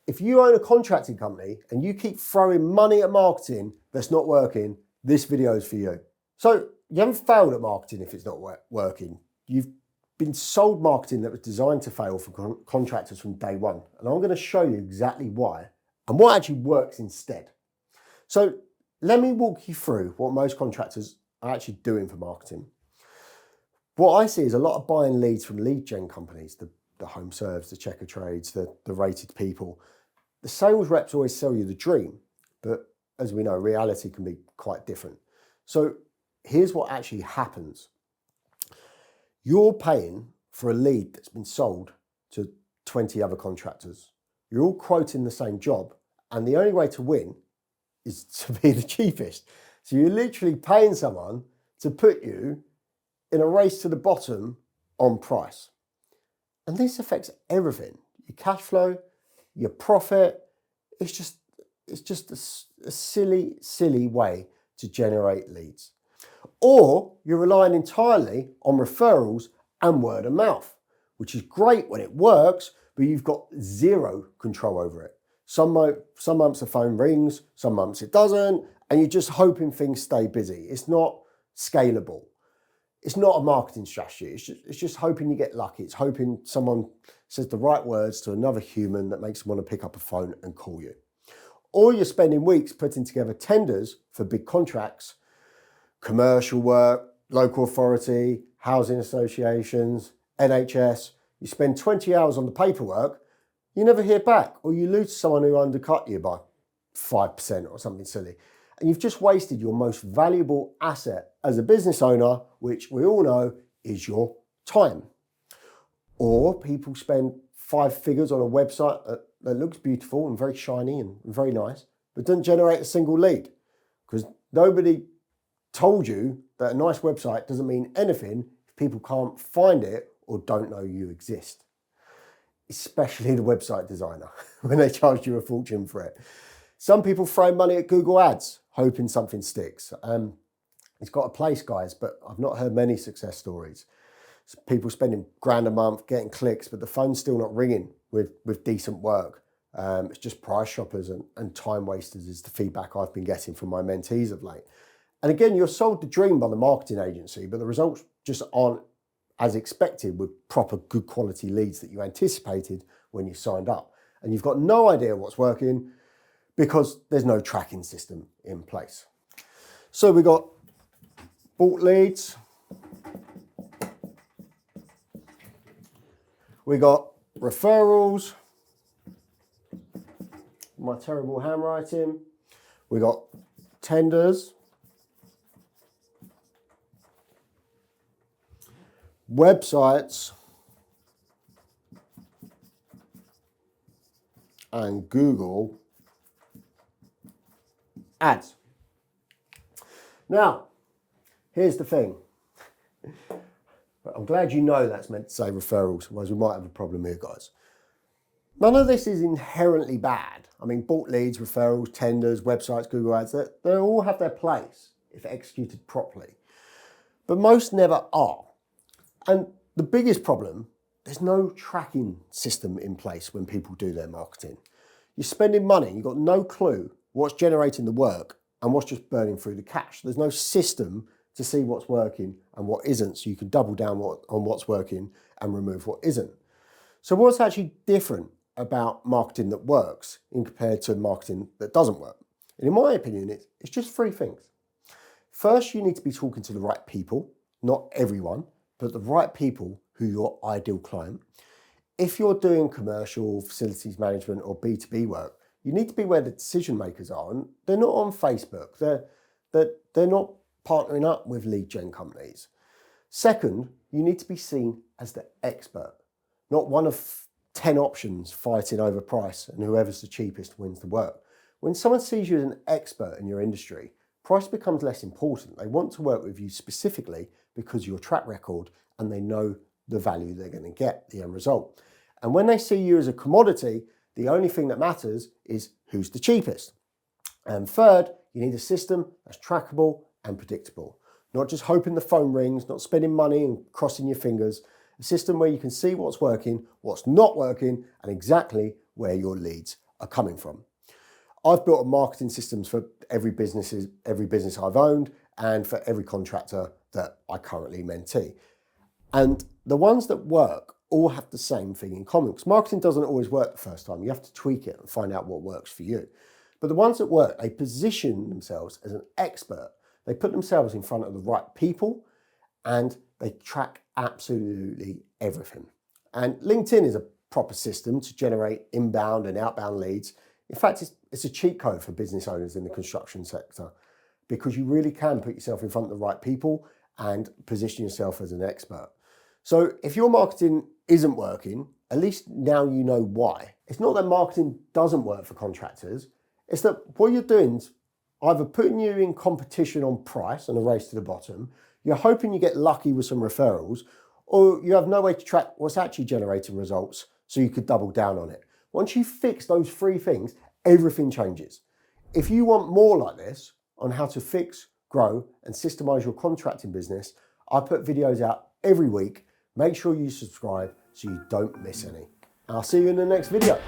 if you own a contracting company and you keep throwing money at marketing that's not working, this video is for you. So you haven't failed at marketing if it's not working. You've been sold marketing that was designed to fail for contractors from day one. And I'm going to show you exactly why and what actually works instead. So let me walk you through what most contractors are actually doing for marketing. What I see is a lot of buying leads from lead gen companies, the home serves, the checker trades, the rated people. The sales reps always sell you the dream, but as we know, reality can be quite different. So here's what actually happens. You're paying for a lead that's been sold to 20 other contractors. You're all quoting the same job, and the only way to win is to be the cheapest. So you're literally paying someone to put you in a race to the bottom on price. And this affects everything. Your cash flow, your profit. It's just a silly way to generate leads. Or you're relying entirely on referrals and word of mouth, which is great when it works, but you've got zero control over it. Some months the phone rings, some months it doesn't, and you're just hoping things stay busy. It's not scalable. It's not a marketing strategy. It's just hoping you get lucky. It's hoping someone says the right words to another human that makes them want to pick up a phone and call you. Or you're spending weeks putting together tenders for big contracts, commercial work, local authority, housing associations, NHS. You spend 20 hours on the paperwork, you never hear back, or you lose someone who undercut you by 5% or something silly. And you've just wasted your most valuable asset as a business owner, which we all know is your time. Or people spend 5 figures on a website that looks beautiful and very shiny and very nice, but doesn't generate a single lead because nobody told you that a nice website doesn't mean anything if people can't find it or don't know you exist. Especially the website designer when they charge you a fortune for it. Some people throw money at Google Ads, hoping something sticks. It's got a place, guys, but I've not heard many success stories. So people spending £1,000 a month getting clicks, but the phone's still not ringing with decent work. It's just price shoppers and time wasters is the feedback I've been getting from my mentees of late. And again, you're sold the dream by the marketing agency, but the results just aren't as expected with proper good quality leads that you anticipated when you signed up. And you've got no idea what's working because there's no tracking system in place. So we got bought leads. We got referrals. My terrible handwriting. We got tenders. Websites. And Google Ads. Now, here's the thing. I'm glad you know that's meant to say referrals, otherwise we might have a problem here, guys. None of this is inherently bad. I mean, bought leads, referrals, tenders, websites, Google Ads, they all have their place if executed properly. But most never are. And the biggest problem, there's no tracking system in place when people do their marketing. You're spending money, you've got no clue what's generating the work and what's just burning through the cash. There's no system to see what's working and what isn't, so you can double down on what's working and remove what isn't. So what's actually different about marketing that works in compared to marketing that doesn't work? And in my opinion, it's just 3 things. First, you need to be talking to the right people, not everyone, but the right people who are your ideal client. If you're doing commercial, facilities management or B2B work, you need to be where the decision makers are, and they're not on Facebook. They're not partnering up with lead gen companies. Second, you need to be seen as the expert, not one of 10 options fighting over price and whoever's the cheapest wins the work. When someone sees you as an expert in your industry, price becomes less important. They want to work with you specifically because of your track record and they know the value they're going to get, the end result. And when they see you as a commodity, the only thing that matters is who's the cheapest. And third, you need a system that's trackable and predictable. Not just hoping the phone rings, not spending money and crossing your fingers. A system where you can see what's working, what's not working, and exactly where your leads are coming from. I've built marketing systems for every business I've owned and for every contractor that I currently mentee. And the ones that work all have the same thing in common, because marketing doesn't always work the first time. You have to tweak it and find out what works for you. But the ones that work, they position themselves as an expert. They put themselves in front of the right people and they track absolutely everything. And LinkedIn is a proper system to generate inbound and outbound leads. In fact, it's a cheat code for business owners in the construction sector, because you really can put yourself in front of the right people and position yourself as an expert. So if your marketing isn't working, at least now you know why. It's not that marketing doesn't work for contractors. It's that what you're doing is either putting you in competition on price and a race to the bottom, you're hoping you get lucky with some referrals, or you have no way to track what's actually generating results so you could double down on it. Once you fix those three things, everything changes. If you want more like this on how to fix, grow, and systemize your contracting business, I put videos out every week. Make sure you subscribe so you don't miss any. I'll see you in the next video.